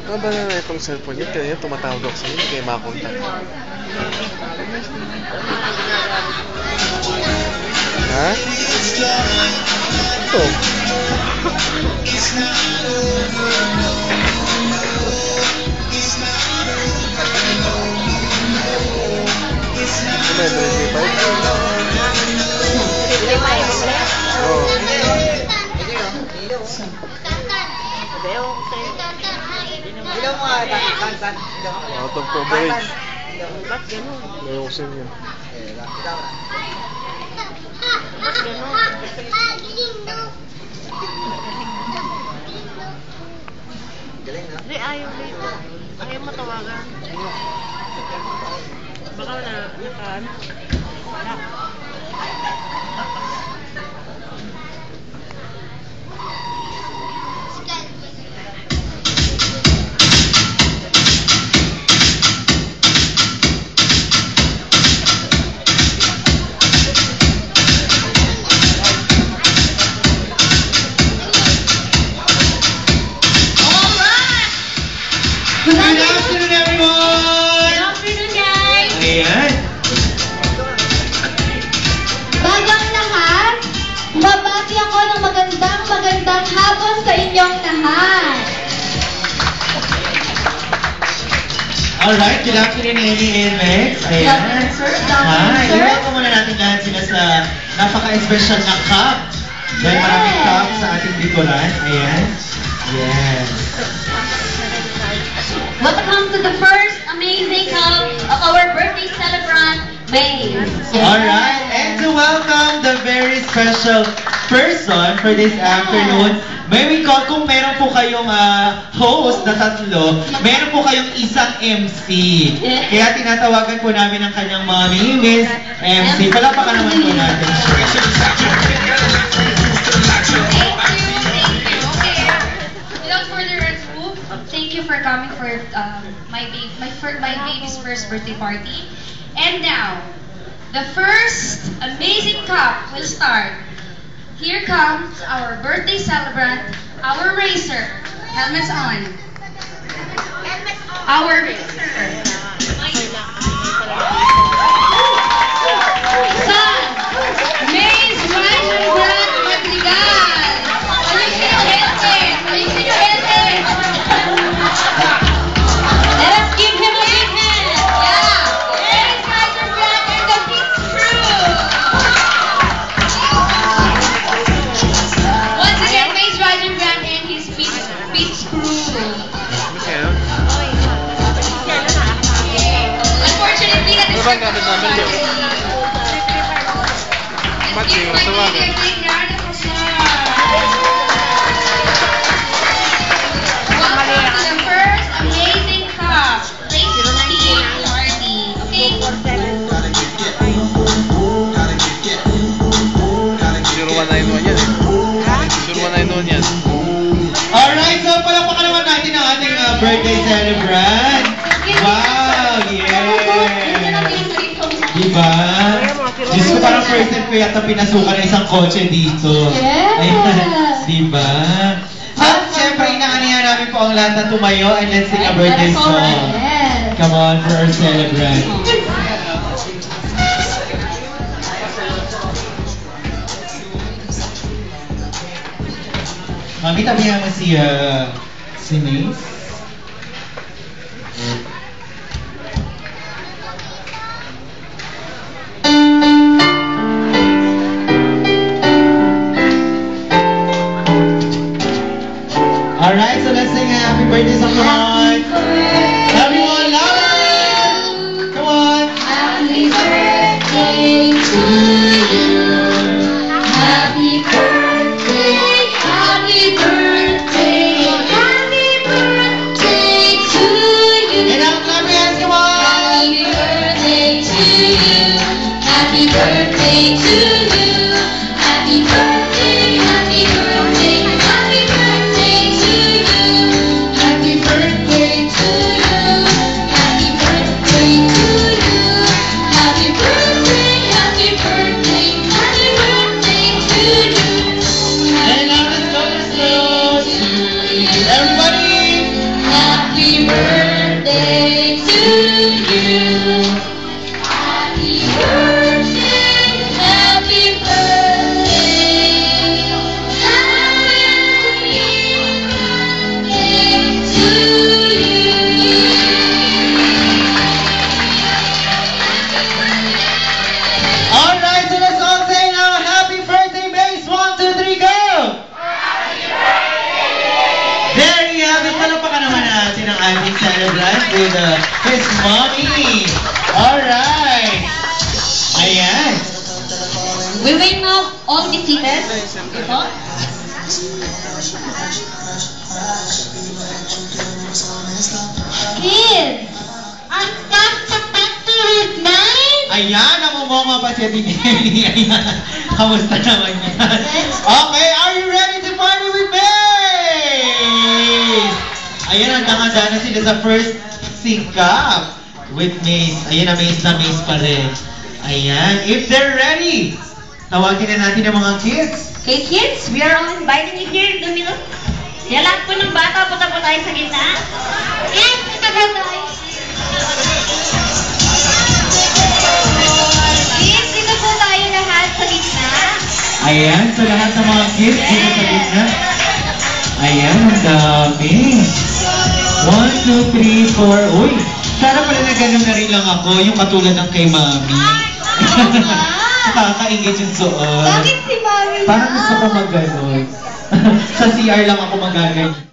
Ano ba na itong cellphone niya? Kaya tumatawag ako sa inyo, hindi kayo makakontak. Ha? Ito. Ano ba ito? 335? Oo. Ilaw mo nga, ban. Out of coverage. Ba't gano'n? Ayaw ko sa inyo. Ba't gano'n? Hindi, ayaw dito. Ayaw matawagan. Baka nakaan. Wala. Good afternoon, everyone! Good afternoon, guys! Ayan. Bago ang lahat, mabati ako ng magandang hapon sa inyong lahat. Alright, good afternoon, Amy and Rex. Ayan. Hi, i-welcome muna natin lahat sila sa napaka-special na cup. Dahil maraming cup sa ating likuran. Ayan. Yes. Welcome to the first amazing cup of our birthday celebrant, May. Alright, and to welcome the very special person for this afternoon, may we call, kung meron po kayong host na tatlo, meron po kayong isang MC. Kaya tinatawagan po namin ang kanyang mommy, Miss MC. Palapakan naman po natin siya. Thank you. Okay. Without further ado, thank you for coming for my baby's first birthday party. And now, the first amazing cup will start. Here comes our birthday celebrant, our racer. Helmets on. Our racer. Son, Maze Ryan Brad Madrigal. Ayusin yung helmet. Ayusin yung helmet. Let us give him a big hand. Yeah. Maze Ryan Brad and the Peace Crew. Once again, Maze Ryan Brad and his Peace Crew. Unfortunately, that is Ano bang gamit namin yun? Let's give one big round of applause. Welcome to the first amazing cup racing team party. Sure 191 yan eh. Sure 191 yan. Alright, so palapakan naman natin ang ating birthday celebrant. Wow, yeah! Diba? Diyos ko, parang first time ko yata pinasukan ng isang kotse dito. Yes! Ayan, diba? At syempre, inaanihan namin po ang lahat na tumayo and let's sing a birthday song. Come on for our celebrant. Mami, tabihan mo si Mace. Alright, so let's sing a happy birthday song. Come on. Everyone, louder! Come on. Happy birthday to you. Happy birthday, happy birthday, happy birthday to you. And now, clap your hands, come on. Happy birthday to you. Happy birthday to you. Happy birthday, happy birthday, happy birthday to you. Happy birthday to you. Happy birthday to you. Center. Ito? Kids! I've got the factory's mind! Ayan, namumonga pa siya din. Ayan. Kamusta naman yan? Okay, are you ready to party with Maze? Ayan, handa-handa na sila sa first sync up with Maze. Ayan, na Maze pa rin. Ayan, if they're ready, tawagin na natin ang mga kids. Okay, kids, we are all inviting you here in the middle. Kaya lahat po ng bata, punta po tayo sa gitna. Yes, punta po tayo. Kids, dito po tayo lahat sa gitna. Ayan, so lahat ng mga kids dito sa gitna. Ayan, ang dami. 1, 2, 3, 4. Uy, sana pala na gano'n na rin lang ako, yung katulad ng kay Mami. Nakakaingit yung suot. Bakit si Mami Parang gusto ko mag-ganon. Sa CR lang ako magaganyan.